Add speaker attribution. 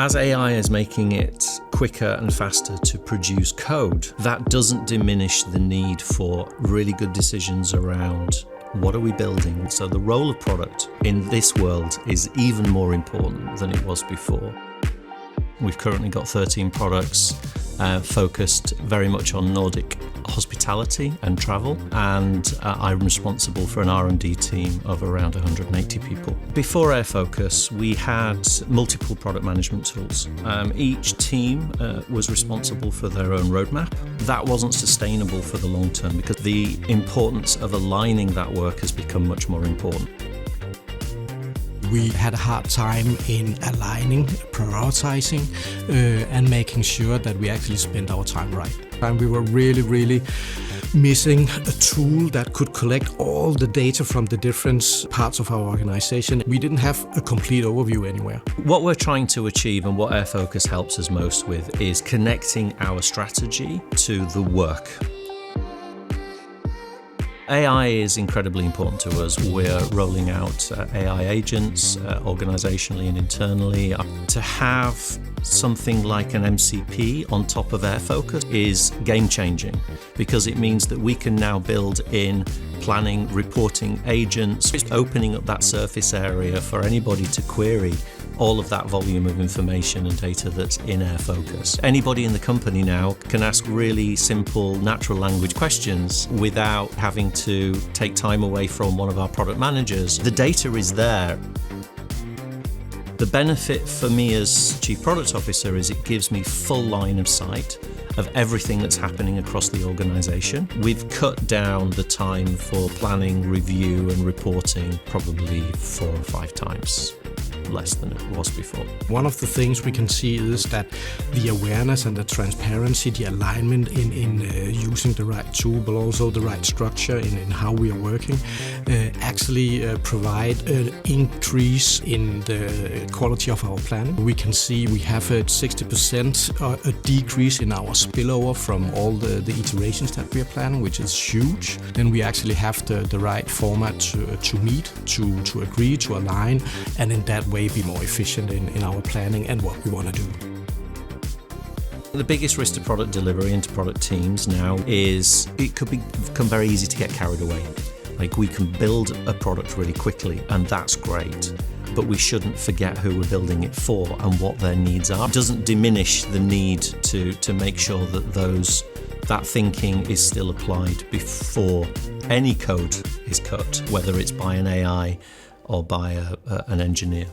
Speaker 1: As AI is making it quicker and faster to produce code, that doesn't diminish the need for really good decisions around what are we building. So the role of product in this world is even more important than it was before. We've currently got 13 products focused very much on Nordic hospitality and travel, and I'm responsible for an R&D team of around 180 people. Before airfocus, we had multiple product management tools. Each team was responsible for their own roadmap. That wasn't sustainable for the long term because the importance of aligning that work has become much more important.
Speaker 2: We had a hard time in aligning, prioritizing, and making sure that we actually spent our time right. And we were really missing a tool that could collect all the data from the different parts of our organization. We didn't have a complete overview anywhere.
Speaker 1: What we're trying to achieve and what airfocus helps us most with is connecting our strategy to the work. AI is incredibly important to us. We're rolling out AI agents organizationally and internally. To have something like an MCP on top of airfocus is game-changing because it means that we can now build in planning, reporting agents, opening up that surface area for anybody to query all of that volume of information and data that's in airfocus. Anybody in the company now can ask really simple natural language questions without having to take time away from one of our product managers. The data is there. The benefit for me as Chief Product Officer is it gives me full line of sight of everything that's happening across the organization. We've cut down the time for planning, review and reporting probably 4 or 5 times less than it was before.
Speaker 2: One of the things we can see is that the awareness and the transparency, the alignment in using the right tool, but also the right structure in how we are working, actually provide an increase in the quality of our planning. We can see we have a 60% a decrease in our spillover from all the iterations that we are planning, which is huge. Then we actually have the right format to meet, to agree, to align, and in that way be more efficient in our planning and what we want to do.
Speaker 1: The biggest risk to product delivery and to product teams now is it could become very easy to get carried away. Like we can build a product really quickly and that's great, but we shouldn't forget who we're building it for and what their needs are. It doesn't diminish the need to make sure that that thinking is still applied before any code is cut, whether it's by an AI or by an engineer.